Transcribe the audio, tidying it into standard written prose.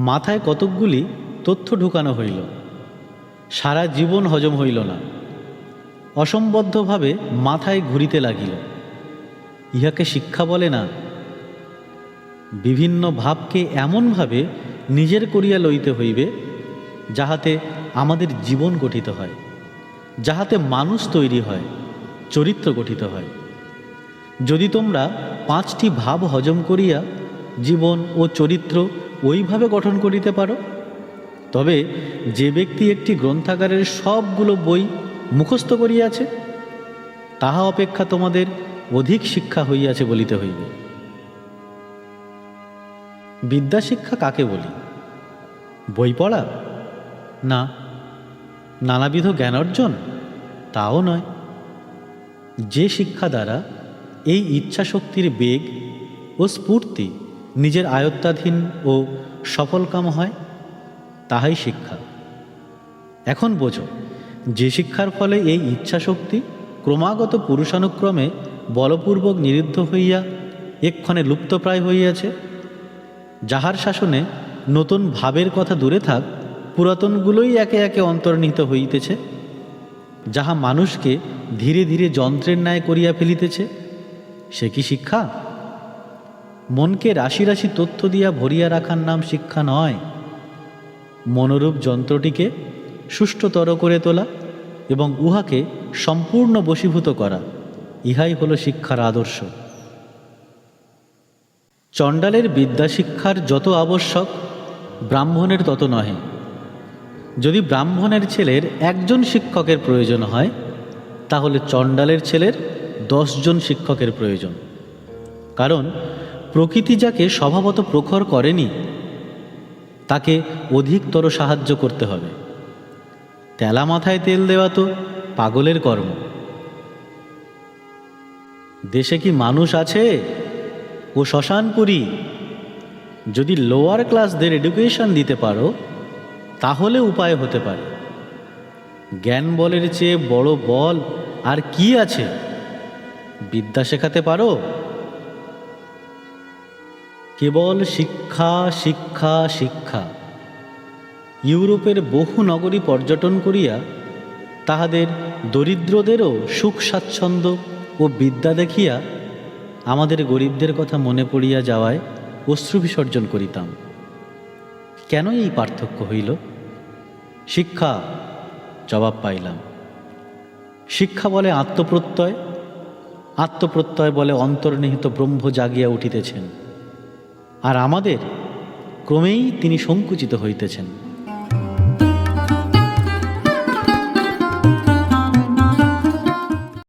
মাথায় কতকগুলি তথ্য ঢুকানো হইল, সারা জীবন হজম হইল না, অসম্বদ্ধভাবে মাথায় ঘুরিতে লাগিল। ইহাকে শিক্ষা বলে না। বিভিন্ন ভাবকে এমনভাবে নিজের করিয়া লইতে হইবে যাহাতে আমাদের জীবন গঠিত হয়, যাহাতে মানুষ তৈরি হয়, চরিত্র গঠিত হয়। যদি তোমরা 5টি ভাব হজম করিয়া জীবন ও চরিত্র ওইভাবে গঠন করিতে পারো, তবে যে ব্যক্তি একটি গ্রন্থাগারের সবগুলো বই মুখস্থ করিয়াছে, তাহা অপেক্ষা তোমাদের অধিক শিক্ষা হইয়াছে বলিতে হইবে। বিদ্যা শিক্ষা কাকে বলি? বই পড়া? না। নানাবিধ জ্ঞান অর্জন? তাও নয়। যে শিক্ষা দ্বারা এই ইচ্ছাশক্তির বেগ ও স্ফূর্তি নিজের আয়ত্তাধীন ও সফলকাম হয়, তাহাই শিক্ষা। এখন বোঝো, যে শিক্ষার ফলে এই ইচ্ছাশক্তি ক্রমাগত পুরুষানুক্রমে বলপূর্বক নিরুদ্ধ হইয়া এক্ষণে লুপ্তপ্রায় হইয়াছে, যাহার শাসনে নতুন ভাবের কথা দূরে থাক, পুরাতনগুলোই একে একে অন্তর্নিহিত হইতেছে, যাহা মানুষকে ধীরে ধীরে যন্ত্রের ন্যায় করিয়া ফেলিতেছে, সে কি শিক্ষা? মনকে রাশি রাশি তথ্য দিয়া ভরিয়া রাখার নাম শিক্ষা নয়। মনোরূপ যন্ত্রটিকে সুষ্ঠুতর করে তোলা এবং উহাকে সম্পূর্ণ বশীভূত করা, ইহাই হল শিক্ষার আদর্শ। চণ্ডালের বিদ্যা শিক্ষার যত আবশ্যক, ব্রাহ্মণের তত নহে। যদি ব্রাহ্মণের ছেলের 1জন শিক্ষকের প্রয়োজন হয়, তাহলে চণ্ডালের ছেলের 10 জন শিক্ষকের প্রয়োজন। কারণ প্রকৃতি যাকে স্বভাবত প্রখর করেনি, তাকে অধিকতর সাহায্য করতে হবে। তেলা মাথায় তেল দেওয়া তো পাগলের কর্ম। দেশে কি মানুষ আছে ও শ্মশানপুরী? যদি লোয়ার ক্লাসদের এডুকেশন দিতে পারো, তাহলে উপায় হতে পারে। জ্ঞান বলের চেয়ে বড় বল আর কি আছে? বিদ্যা শেখাতে পারো? কেবল শিক্ষা শিক্ষা শিক্ষা। ইউরোপের বহু নগরী পর্যটন করিয়া তাহাদের দরিদ্রদেরও সুখ স্বাচ্ছন্দ্য ও বিদ্যা দেখিয়া আমাদের গরিবদের কথা মনে পড়িয়া যাওয়ায় অশ্রু বিসর্জন করিতাম। কেন এই পার্থক্য হইল? শিক্ষা। জবাব পাইলাম। শিক্ষা বলে আত্মপ্রত্যয়, আত্মপ্রত্যয় বলে অন্তর্নিহিত ব্রহ্ম জাগিয়া উঠিতেছেন, আর আমাদের ক্রমেই তিনি সংকুচিত হইতেছেন।